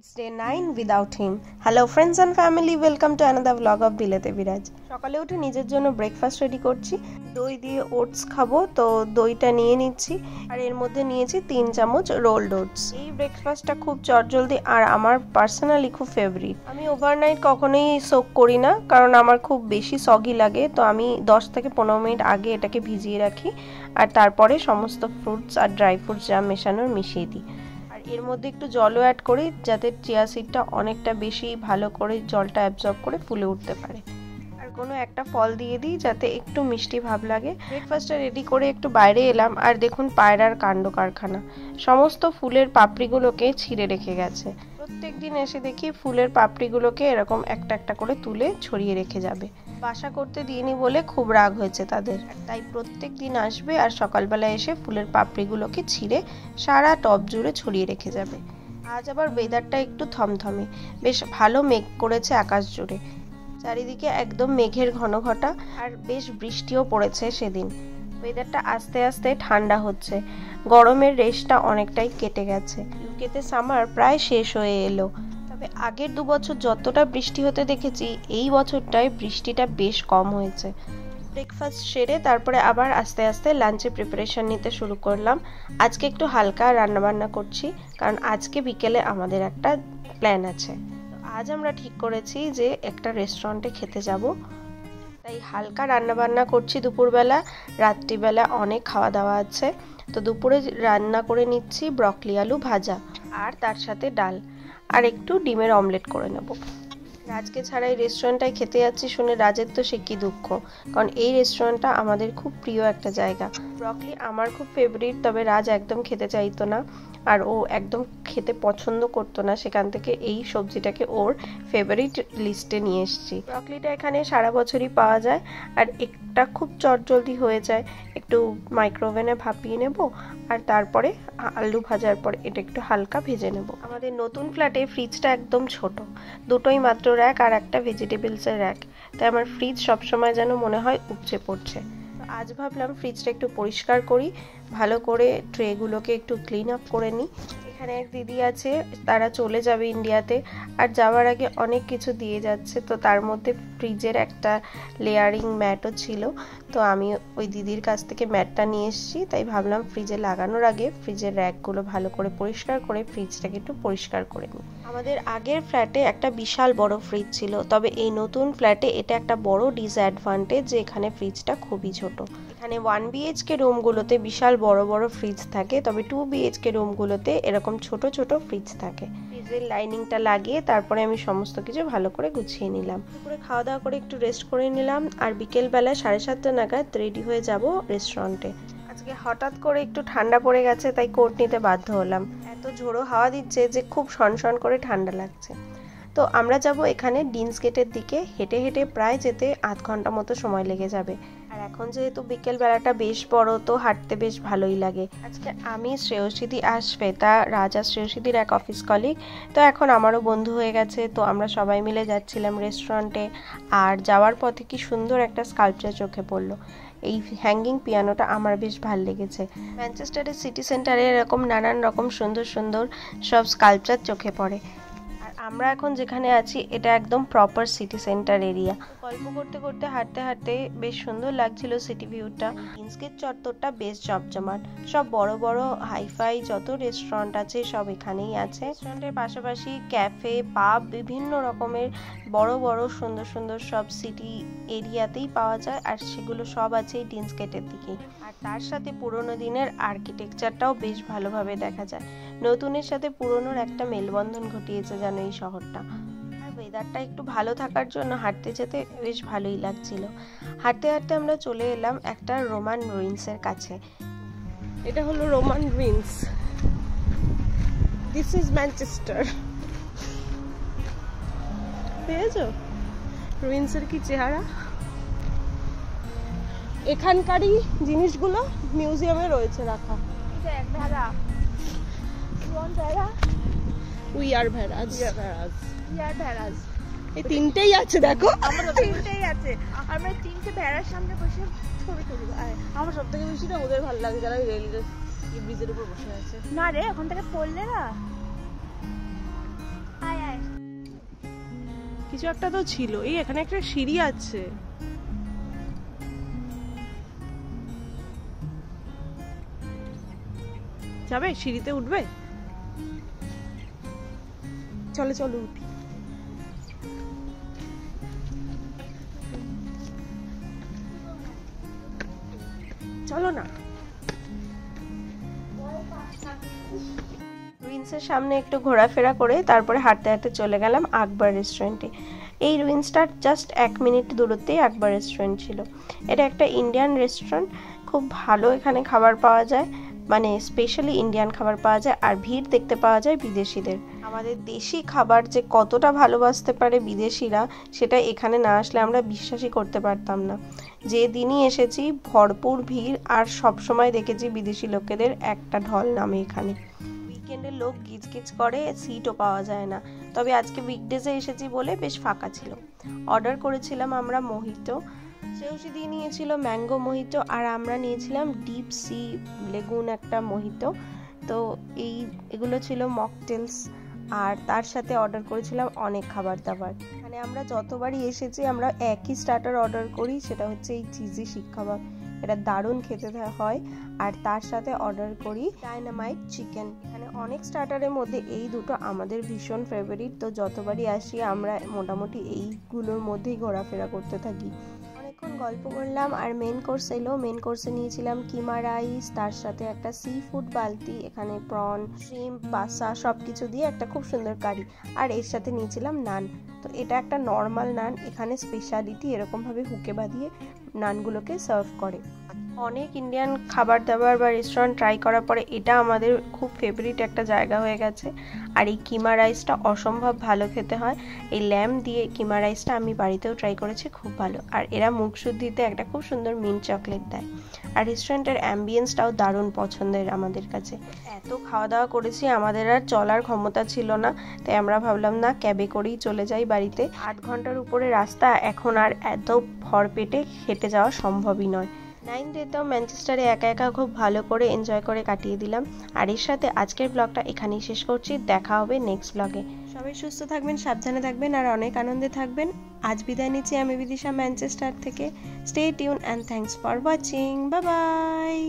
It's day 9 without him. Hello friends and family, welcome to another vlog of Bilete Biraj. সকালে উঠে নিজের জন্য breakfast ready করছি। দই দিয়ে ওটস খাবো, তো দইটা নিয়ে নিচ্ছি আর এর মধ্যে নিয়েছি 3 চামচ রোলড ওটস। এই ব্রেকফাস্টটা খুব চটজলদি আর আমার পার্সোনালি খুব ফেভারিট। আমি ওভারনাইট কখনোই সোক করি না, কারণ আমার খুব বেশি সগি লাগে, তো আমি 10 থেকে 15 মিনিট আগে এটাকে ভিজিয়ে রাখি আর তারপরে সমস্ত ফ্রুটস আর ড্রাই ফ্রুটস যা মেশানোর মিশিয়ে দিই। এর মধ্যে একটু জলও অ্যাড করি যাতে চিয়া সিডটা অনেকটা বেশি ভালো করে জলটা অ্যাবজর্ব করে ফুলে উঠতে পারে। আর কোনো একটা ফল দিয়ে দিই যাতে একটু মিষ্টি ভাব লাগে। ব্রেকফাস্টটা রেডি করে একটু বাইরে এলাম আর দেখুন পায়রার কাণ্ড কারখানা। সমস্ত ফুলের পাপড়িগুলোকে ছিঁড়ে রেখে গেছে। প্রত্যেক দিন এসে দেখি ফুলের পাপড়িগুলোকে এরকম একটা একটা করে তুলে ছড়িয়ে রেখে যাবে। বাসা করতে দিইনি বলে খুব রাগ হয়েছে তাদের, তাই প্রত্যেক দিন আসবে আর সকালবেলা এসে ফুলের পাপড়িগুলোকে ছিঁড়ে সারা টব জুড়ে ছড়িয়ে রেখে যাবে। আজ আবার ওয়েদারটা একটু থমথমে, বেশ ভালো মেঘ করেছে আকাশ জুড়ে, চারিদিকে একদম মেঘের ঘনঘটা আর বেশ বৃষ্টিও পড়েছে সেদিন। ওয়েদারটা আস্তে আস্তে ঠান্ডা হচ্ছে, গরমের রেশটা অনেকটাই কেটে গেছে। ইউকেতে সামার প্রায় শেষ হয়ে এলো, তবে আগের 2 বছর যতটা বৃষ্টি হতে দেখেছি এই বছরটায় বৃষ্টিটা বেশ কম হয়েছে। ব্রেকফাস্ট সেরে তারপরে আবার আস্তে আস্তে লাঞ্চে প্রিপারেশন নিতে শুরু করলাম। আজকে একটু হালকা রান্নাবান্না করছি, কারণ আজকে বিকেলে আমাদের একটা প্ল্যান আছে। আজ আমরা ঠিক করেছি যে একটা রেস্টুরেন্টে খেতে যাব, তাই হালকা রান্নাবান্না করছি দুপুরবেলা। রাত্রিবেলা অনেক খাওয়া দাওয়া আছে, তো দুপুরে রান্না করে নিচ্ছি ব্রকলি আলু ভাজা আর তার সাথে ডাল আর একটু ডিমের অমলেট করে নেব। রাজকে ছাড়া এই রেস্টুরেন্টটায় খেতে যাচ্ছি শুনে রাজের তো সে কি দুঃখ, কারণ এই রেস্টুরেন্টটা আমাদের খুব প্রিয় একটা জায়গা। ব্রকলি আমার খুব ফেভারিট, তবে রাজ একদম খেতে চাইতো না আর ও একদম খেতে পছন্দ করতো না, সেখান থেকে এই সবজিটাকে ওর ফেভারিট লিস্টে নিয়ে এসেছি। ব্রকলিটা এখানে সারা বছরই পাওয়া যায় আর একটা খুব চটজলদি হয়ে যায়। একটু মাইক্রোওভেনে ভাপিয়ে নেব আর তারপরে আলু ভাজার পর এটা একটু হালকা ভেজে নেব। আমাদের নতুন ফ্ল্যাটে ফ্রিজটা একদম ছোট, দুটোই মাত্র র্যাক আর একটা ভেজিটেবলসের র্যাক, তাই আমার ফ্রিজ সবসময় যেন মনে হয় উপচে পড়ছে। আজ ভাবলাম ফ্রিজটা একটু পরিষ্কার করি, ভালো করে ট্রেগুলোকে একটু ক্লিন আপ করে নিই। এখানে এক দিদি আছে, তারা চলে যাবে ইন্ডিয়াতে, আর যাওয়ার আগে অনেক কিছু দিয়ে যাচ্ছে, তো তার মধ্যে ফ্রিজের একটা লেয়ারিং ম্যাটও ছিল, তো আমি ওই দিদির কাছ থেকে ম্যাটটা নিয়ে এসেছি। তাই ভাবলাম ফ্রিজে লাগানোর আগে ফ্রিজের র্যাকগুলো ভালো করে পরিষ্কার করে ফ্রিজটাকে একটু পরিষ্কার করে নিই। আমাদের আগের ফ্ল্যাটে একটা বিশাল বড় ফ্রিজ ছিল, তবে এই নতুন ফ্ল্যাটে এটা একটা বড় ডিসঅ্যাডভান্টেজ যে এখানে ফ্রিজটা খুবই ছোট। এখানে 1 BHK রুমগুলোতে বিশাল বড় বড় ফ্রিজ থাকে, তবে 2 BHK রুমগুলোতে এরকম ছোট ছোট ফ্রিজ থাকে। ফ্রিজের লাইনিংটা লাগিয়ে তারপরে আমি সমস্ত কিছু ভালো করে গুছিয়ে নিলাম। দুপুরে খাওয়া দাওয়া করে একটু রেস্ট করে নিলাম আর বিকেলবেলা 7:30 নাগাদ রেডি হয়ে যাব রেস্টুরেন্টে। আজকে হঠাৎ করে একটু ঠান্ডা পড়ে গেছে, তাই কোট নিতে বাধ্য হলাম। এত ঝোড়ো হাওয়া দিচ্ছে যে খুব সনসন করে ঠান্ডা লাগছে। তো আমরা যাব এখানে ডিনস গেটের দিকে, হেঁটে হেঁটে প্রায় যেতে আধ ঘন্টা মতো সময় লেগে যাবে। আর এখন যেহেতু বিকেল বেলাটা বেশ বড়, তো হাঁটতে বেশ ভালোই লাগে। আজকে আমি, শ্রেয়সীদি আর শ্বেতা, রাজা শ্রেয়সীদির এক অফিস কলিগ, তো এখন আমারও বন্ধু হয়ে গেছে, তো আমরা সবাই মিলে যাচ্ছিলাম রেস্টুরেন্টে। আর যাওয়ার পথে কি সুন্দর একটা স্কাল্পচার চোখে পড়লো। এই হ্যাঙ্গিং পিয়ানোটা আমার বেশ ভালো লেগেছে। ম্যানচেস্টারের সিটি সেন্টারে এরকম নানান রকম সুন্দর সুন্দর সব স্কাল্পচার চোখে পড়ে। আমরা এখন যেখানে আছি এটা একদম প্রপার সিটি সেন্টার এরিয়া। গল্প করতে করতে হাঁটতে হাঁটতে বেশ সুন্দর লাগছিল সিটি ভিউটা। ডিনসগেট চত্বরটা বেশ জমজমাট, সব বড় বড় হাইফাই যত রেস্টুরেন্ট আছে সব এখানেই আছে। রেস্টুরেন্টের পাশাপাশি ক্যাফে, পাব, বিভিন্ন রকমের বড় বড় সুন্দর সুন্দর সব সিটি এরিয়াতেই পাওয়া যায়, আর সেগুলো সব আছে এই ডিনসগেটের দিকে। আর তার সাথে পুরোনো দিনের আর্কিটেকচারটাও বেশ ভালোভাবে দেখা যায়। নতুনের সাথে পুরনোর একটা মেলবন্ধন ঘটিয়েছে যেন এই শহরটা। আর ওয়েদারটা একটু ভালো থাকার জন্য হাঁটতে যেতে বেশ ভালোই লাগছিল। হাঁটতে হাঁটতে আমরা চলে এলাম একটা রোমান রুইন্সের কাছে। এটা হলো Roman ruins. This is Manchester. পেয়েছো রুইন্সের কি চেহারা? এখানকারই জিনিসগুলো মিউজিয়ামে রয়েছে রাখা। We are Bhairaj. এই তিনটেই আছে, দেখো আমরা তিনটেই আছে। আমরা তিনটে ভেড়ার সামনে বসে ছবি তুলি। আমার সব থেকে বেশি না ওদের ভালো লাগে যারা রেল ব্রিজের উপর বসে আছে। না রে, ওখান থেকে পড়লে না কিছু একটা তো ছিল। এই এখানে একটা সিঁড়ি আছে। যাবে? সিঁড়িতে উঠবে? চলো চলো উঠি। চলো না। রুইন্সের সামনে একটু ঘোরাফেরা করে তারপরে হাঁটতে হাঁটতে চলে গেলাম আকবর রেস্টুরেন্টে। এই রুইন্সটার জাস্ট 1 মিনিট দূরত্বেই আকবর রেস্টুরেন্ট ছিল। এটা একটা ইন্ডিয়ান রেস্টুরেন্ট, খুব ভালো এখানে খাবার পাওয়া যায়, মানে স্পেশালি ইন্ডিয়ান খাবার পাওয়া যায়। আর ভিড় দেখতে পাওয়া যায় বিদেশিদের। আমাদের দেশি খাবার যে কতটা ভালোবাসতে পারে বিদেশিরা, সেটা এখানে না আসলে আমরা বিশ্বাসই করতে পারতাম না। যে দিনই এসেছি ভরপুর ভিড়, আর সব সময় দেখেছি বিদেশি লোকেদের একটা ঢল নামে এখানে। উইকেন্ডে লোক গিজগিজ করে, সিটও পাওয়া যায় না। তবে আজকে উইকডেজে এসেছি বলে বেশ ফাঁকা ছিল। অর্ডার করেছিলাম আমরা মোহিতো, সেউসি দিয়ে নিয়েছিল ম্যাঙ্গো মোহিতো, আর আমরা নিয়েছিলাম ডিপ সি লেগুন একটা মোহিতো। তো এগুলো ছিল মকটেলস, আর তার সাথে অর্ডার করেছিলাম অনেক খাবার দাবার। মানে আমরা যতবারই এসেছি আমরা একই স্টার্টার অর্ডার করি, সেটা হচ্ছে এই চিজি শিক কাবাব। এটা দারুণ খেতে হয়। আর তার সাথে অর্ডার করি ডাইনামাইট চিকেন। এখানে অনেক স্টার্টারের মধ্যে এই দুটো আমাদের ভীষণ ফেভারিট। তো যতবারই আসি আমরা মোটামুটি এইগুলোর মধ্যেই ঘোরাফেরা করতে থাকি। অনেকক্ষণ গল্প করলাম আর মেন কোর্স এলো। মেন কোর্সে নিয়েছিলাম কিমা রাইস, তার সাথে একটা সি ফুড বালতি, এখানে প্রন, শ্রিম্প, পাসা সব কিছু দিয়ে একটা খুব সুন্দর কারি, আর এর সাথে নিয়েছিলাম নান। তো এটা একটা নর্মাল নান, এখানে স্পেশালিটি এরকমভাবে হুকে বাঁধিয়ে নানগুলোকে সার্ভ করে। অনেক ইন্ডিয়ান খাবার দাবার বা রেস্টুরেন্ট ট্রাই করার পরে এটা আমাদের খুব ফেভারিট একটা জায়গা হয়ে গেছে। আর এই কিমা রাইসটা অসম্ভব ভালো খেতে হয়। এই ল্যাম্ব দিয়ে কিমা রাইসটা আমি বাড়িতেও ট্রাই করেছি, খুব ভালো। আর এরা মুখ শুদ্ধিতে একটা খুব সুন্দর মিন্ট চকলেট দেয়। আর রেস্টুরেন্টের অ্যাম্বিয়েন্সটাও দারুণ পছন্দের আমাদের কাছে। এত খাওয়া দাওয়া করেছি, আমাদের আর চলার ক্ষমতা ছিল না, তাই আমরা ভাবলাম না ক্যাবে করেই চলে যাই বাড়িতে। 8 ঘন্টার উপরে রাস্তা, এখন আর এত ভর পেটে হেঁটে যাওয়া সম্ভবই নয়। 9th ডেতেও ম্যানচেস্টারে একা একা খুব ভালো করে এনজয় করে কাটিয়ে দিলাম। আর এর সাথে আজকের ব্লগটা এখানেই শেষ করছি। দেখা হবে নেক্সট ব্লগে। সবাই সুস্থ থাকবেন, সাবধানে থাকবেন, আর অনেক আনন্দে থাকবেন। আজ বিদায় নিচ্ছি আমি বিদিশা ম্যানচেস্টার থেকে। Stay tune and thanks for watching. Bye bye.